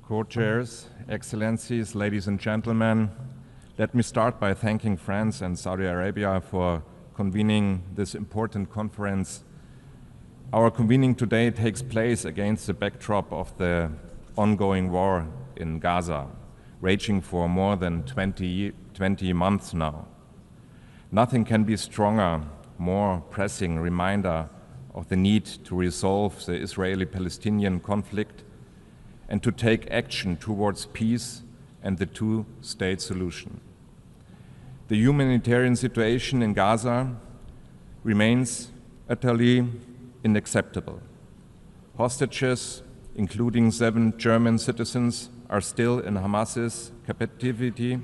Co-chairs, Excellencies, ladies and gentlemen, let me start by thanking France and Saudi Arabia for convening this important conference. Our convening today takes place against the backdrop of the ongoing war in Gaza, raging for more than 20 months now. Nothing can be stronger, more pressing reminder of the need to resolve the Israeli-Palestinian conflict and to take action towards peace and the two-state solution. The humanitarian situation in Gaza remains utterly unacceptable. Hostages, including 7 German citizens, are still in Hamas's captivity.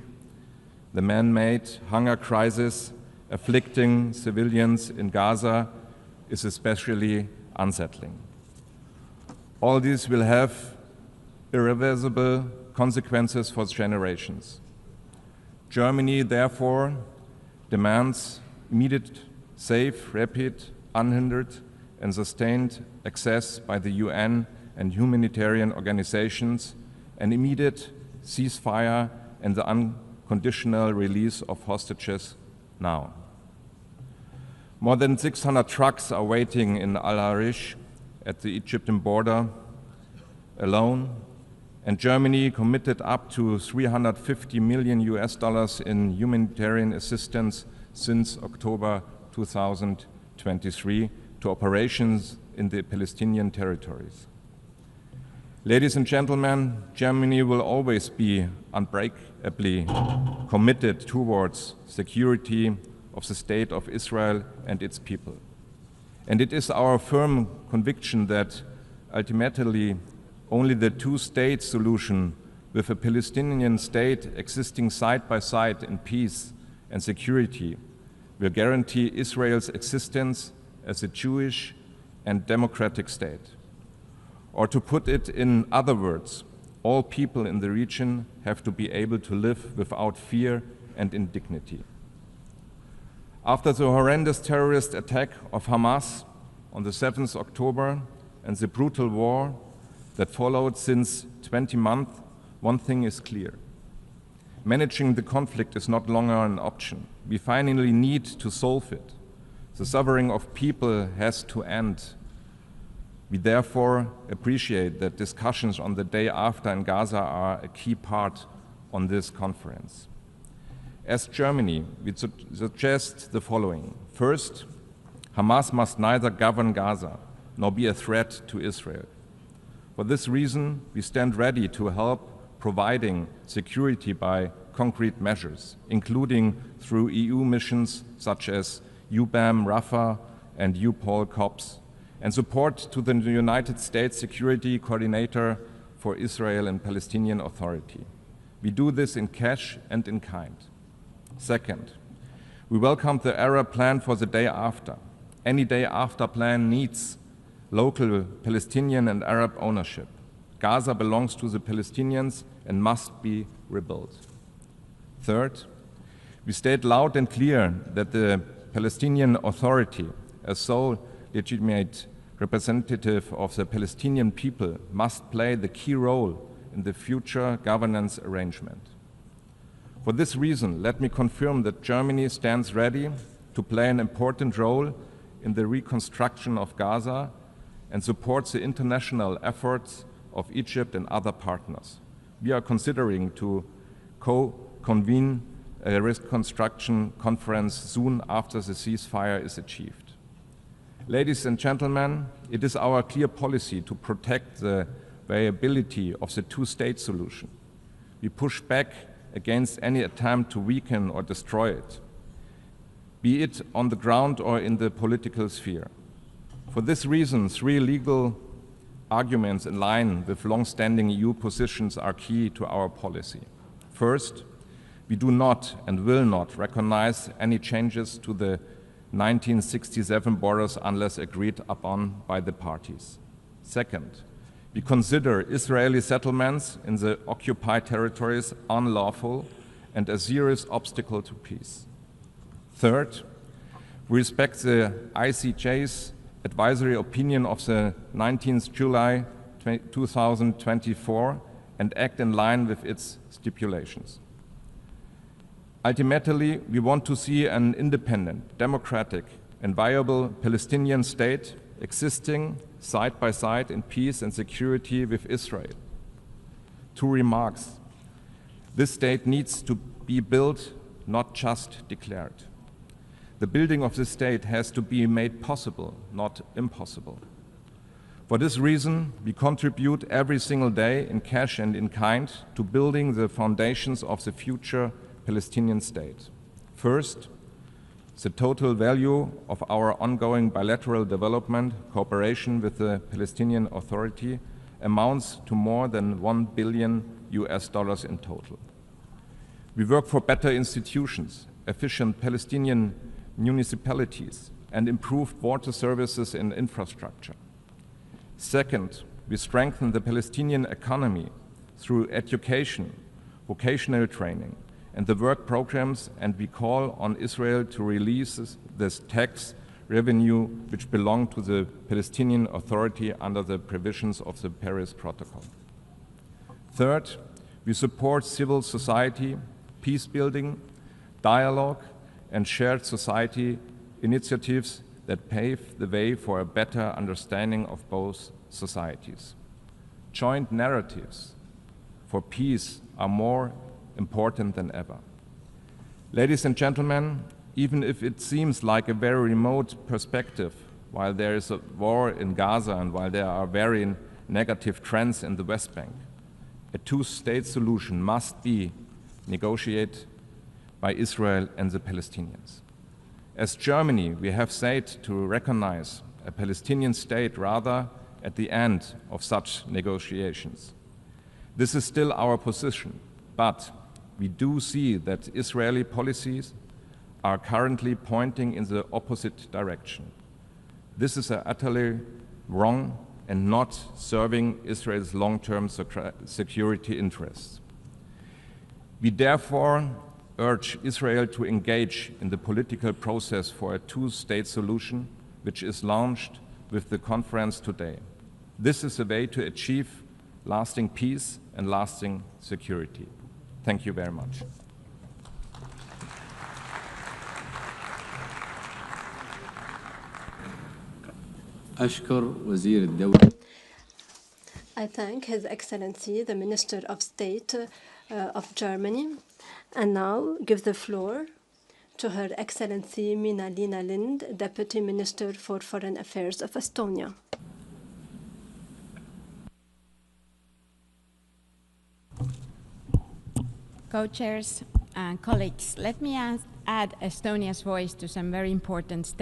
The man-made hunger crisis afflicting civilians in Gaza is especially unsettling. All this will have irreversible consequences for generations. Germany, therefore, demands immediate, safe, rapid, unhindered, and sustained access by the UN and humanitarian organizations, an immediate ceasefire, and the unconditional release of hostages now. More than 600 trucks are waiting in Al-Arish at the Egyptian border alone, and Germany committed up to $350 million in humanitarian assistance since October 2023 to operations in the Palestinian territories. Ladies and gentlemen, Germany will always be unbreakably committed towards security of the State of Israel and its people. And it is our firm conviction that ultimately only the two-state solution with a Palestinian state existing side by side in peace and security will guarantee Israel's existence as a Jewish and democratic state. Or to put it in other words, all people in the region have to be able to live without fear and in dignity. After the horrendous terrorist attack of Hamas on the 7th October and the brutal war that followed since 20 months, one thing is clear. Managing the conflict is not longer an option. We finally need to solve it. The suffering of people has to end. We therefore appreciate that discussions on the day after in Gaza are a key part on this conference. As Germany, we suggest the following. First, Hamas must neither govern Gaza nor be a threat to Israel. For this reason, we stand ready to help providing security by concrete measures, including through EU missions such as UBAM, Rafah, and UPOL COPS, and support to the United States Security Coordinator for Israel and Palestinian Authority. We do this in cash and in kind. Second, we welcome the Arab plan for the day after. Any day after plan needs local Palestinian and Arab ownership. Gaza belongs to the Palestinians and must be rebuilt. Third, we state loud and clear that the Palestinian Authority, as sole legitimate representative of the Palestinian people, must play the key role in the future governance arrangement. For this reason, let me confirm that Germany stands ready to play an important role in the reconstruction of Gaza and supports the international efforts of Egypt and other partners. We are considering to co-convene a reconstruction conference soon after the ceasefire is achieved. Ladies and gentlemen, it is our clear policy to protect the viability of the two-state solution. We push back against any attempt to weaken or destroy it, be it on the ground or in the political sphere. For this reason, 3 legal arguments in line with long-standing EU positions are key to our policy. First, we do not and will not recognize any changes to the 1967 borders unless agreed upon by the parties. Second, we consider Israeli settlements in the occupied territories unlawful and a serious obstacle to peace. Third, we respect the ICJ's advisory opinion of the 19th July 2024 and act in line with its stipulations. Ultimately, we want to see an independent, democratic, and viable Palestinian state existing side by side in peace and security with Israel. 2 remarks. This state needs to be built, not just declared. The building of this state has to be made possible, not impossible. For this reason, we contribute every single day in cash and in kind to building the foundations of the future Palestinian state. First, the total value of our ongoing bilateral development cooperation with the Palestinian Authority amounts to more than $1 billion in total. We work for better institutions, efficient Palestinian municipalities, and improved water services and infrastructure. Second, we strengthen the Palestinian economy through education, vocational training, and the work programs, and we call on Israel to release this tax revenue which belong to the Palestinian Authority under the provisions of the Paris Protocol. Third, we support civil society, peace building, dialogue, and shared society initiatives that pave the way for a better understanding of both societies. Joint narratives for peace are more important than ever. Ladies and gentlemen, even if it seems like a very remote perspective, while there is a war in Gaza and while there are very negative trends in the West Bank, a two-state solution must be negotiated by Israel and the Palestinians. As Germany, we have said to recognize a Palestinian state rather at the end of such negotiations. This is still our position, but we do see that Israeli policies are currently pointing in the opposite direction. This is utterly wrong and not serving Israel's long-term security interests. We therefore urge Israel to engage in the political process for a two-state solution, which is launched with the conference today. This is a way to achieve lasting peace and lasting security. Thank you very much. I thank His Excellency, the Minister of State of Germany, and now give the floor to Her Excellency Mina-Lina Lind, Deputy Minister for Foreign Affairs of Estonia. Co-chairs and colleagues, let me add Estonia's voice to some very important statements.